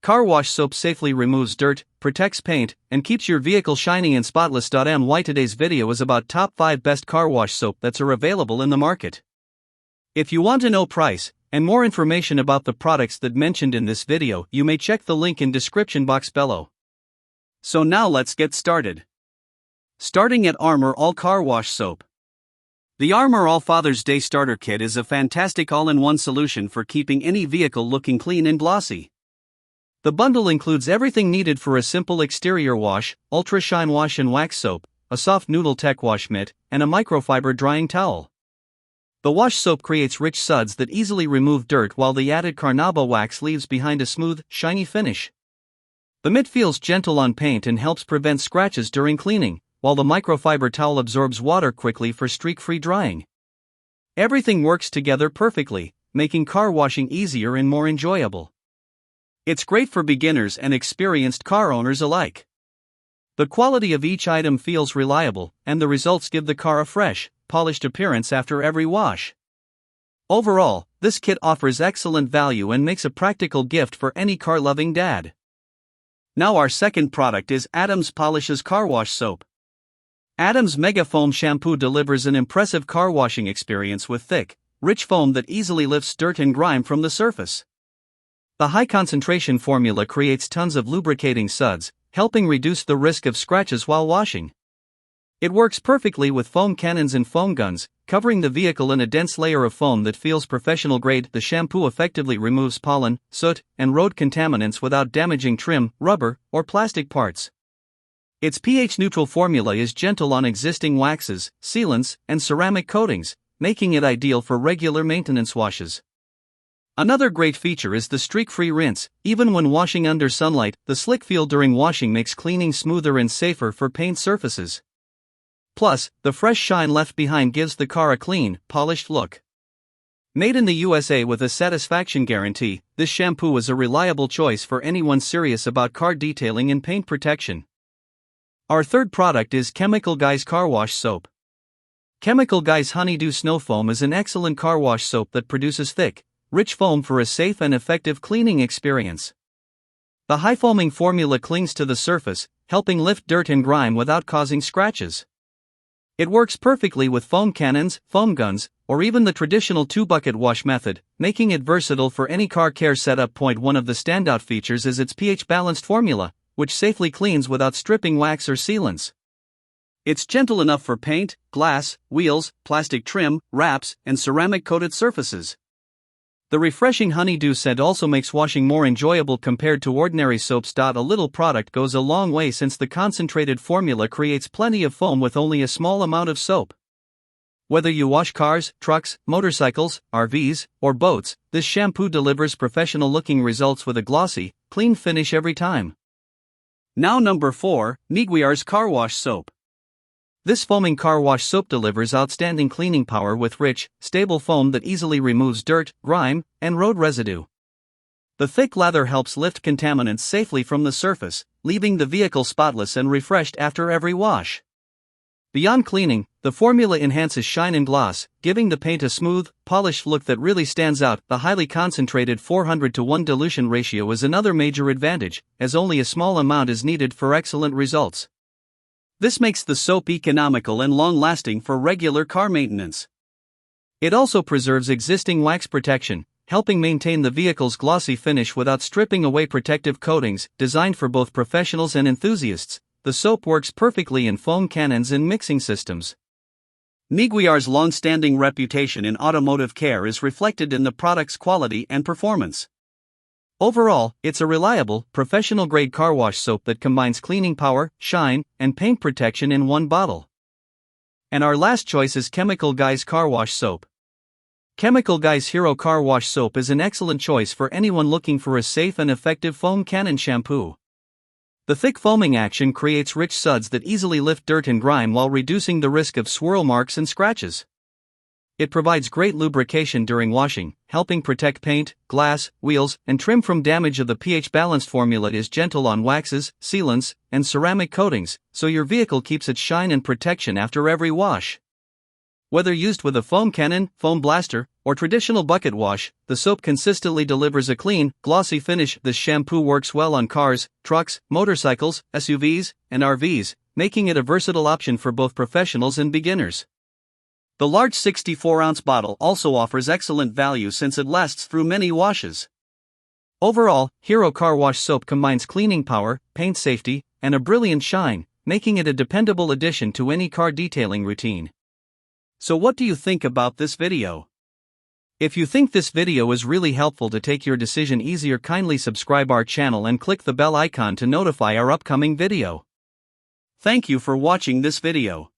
Car wash soap safely removes dirt, protects paint, and keeps your vehicle shining and spotless. Today's video is about top 5 best car wash soap that are available in the market. If you want to know price and more information about the products that mentioned in this video, you may check the link in description box below. So now let's get started. Starting at Armor All Car Wash Soap. The Armor All Father's Day Starter Kit is a fantastic all-in-one solution for keeping any vehicle looking clean and glossy. The bundle includes everything needed for a simple exterior wash: ultra shine wash and wax soap, a soft noodle tech wash mitt, and a microfiber drying towel. The wash soap creates rich suds that easily remove dirt, while the added carnauba wax leaves behind a smooth, shiny finish. The mitt feels gentle on paint and helps prevent scratches during cleaning, while the microfiber towel absorbs water quickly for streak-free drying. Everything works together perfectly, making car washing easier and more enjoyable. It's great for beginners and experienced car owners alike. The quality of each item feels reliable, and the results give the car a fresh, polished appearance after every wash. Overall, this kit offers excellent value and makes a practical gift for any car-loving dad. Now our second product is Adams Polishes Car Wash Soap. Adams Mega Foam Shampoo delivers an impressive car washing experience with thick, rich foam that easily lifts dirt and grime from the surface. The high-concentration formula creates tons of lubricating suds, helping reduce the risk of scratches while washing. It works perfectly with foam cannons and foam guns, covering the vehicle in a dense layer of foam that feels professional-grade. The shampoo effectively removes pollen, soot, and road contaminants without damaging trim, rubber, or plastic parts. Its pH-neutral formula is gentle on existing waxes, sealants, and ceramic coatings, making it ideal for regular maintenance washes. Another great feature is the streak-free rinse. Even when washing under sunlight, the slick feel during washing makes cleaning smoother and safer for paint surfaces. Plus, the fresh shine left behind gives the car a clean, polished look. Made in the USA with a satisfaction guarantee, this shampoo is a reliable choice for anyone serious about car detailing and paint protection. Our third product is Chemical Guys Car Wash Soap. Chemical Guys Honeydew Snow Foam is an excellent car wash soap that produces thick, rich foam for a safe and effective cleaning experience. The high-foaming formula clings to the surface, helping lift dirt and grime without causing scratches. It works perfectly with foam cannons, foam guns, or even the traditional 2-bucket wash method, making it versatile for any car care setup. One of the standout features is its pH-balanced formula, which safely cleans without stripping wax or sealants. It's gentle enough for paint, glass, wheels, plastic trim, wraps, and ceramic-coated surfaces. The refreshing honeydew scent also makes washing more enjoyable compared to ordinary soaps. A little product goes a long way, since the concentrated formula creates plenty of foam with only a small amount of soap. Whether you wash cars, trucks, motorcycles, RVs, or boats, this shampoo delivers professional-looking results with a glossy, clean finish every time. Now number 4, Meguiar's Car Wash Soap. This foaming car wash soap delivers outstanding cleaning power with rich, stable foam that easily removes dirt, grime, and road residue. The thick lather helps lift contaminants safely from the surface, leaving the vehicle spotless and refreshed after every wash. Beyond cleaning, the formula enhances shine and gloss, giving the paint a smooth, polished look that really stands out. The highly concentrated 400:1 dilution ratio is another major advantage, as only a small amount is needed for excellent results. This makes the soap economical and long-lasting for regular car maintenance. It also preserves existing wax protection, helping maintain the vehicle's glossy finish without stripping away protective coatings. Designed for both professionals and enthusiasts, the soap works perfectly in foam cannons and mixing systems. Meguiar's long-standing reputation in automotive care is reflected in the product's quality and performance. Overall, it's a reliable, professional-grade car wash soap that combines cleaning power, shine, and paint protection in one bottle. And our last choice is Chemical Guys Car Wash Soap. Chemical Guys Hero Car Wash Soap is an excellent choice for anyone looking for a safe and effective foam cannon shampoo. The thick foaming action creates rich suds that easily lift dirt and grime while reducing the risk of swirl marks and scratches. It provides great lubrication during washing, helping protect paint, glass, wheels, and trim from damage. The pH-balanced formula is gentle on waxes, sealants, and ceramic coatings, so your vehicle keeps its shine and protection after every wash. Whether used with a foam cannon, foam blaster, or traditional bucket wash, the soap consistently delivers a clean, glossy finish. This shampoo works well on cars, trucks, motorcycles, SUVs, and RVs, making it a versatile option for both professionals and beginners. The large 64-ounce bottle also offers excellent value since it lasts through many washes. Overall, Hero Car Wash Soap combines cleaning power, paint safety, and a brilliant shine, making it a dependable addition to any car detailing routine. So what do you think about this video? If you think this video is really helpful to take your decision easier, kindly subscribe our channel and click the bell icon to notify our upcoming video. Thank you for watching this video.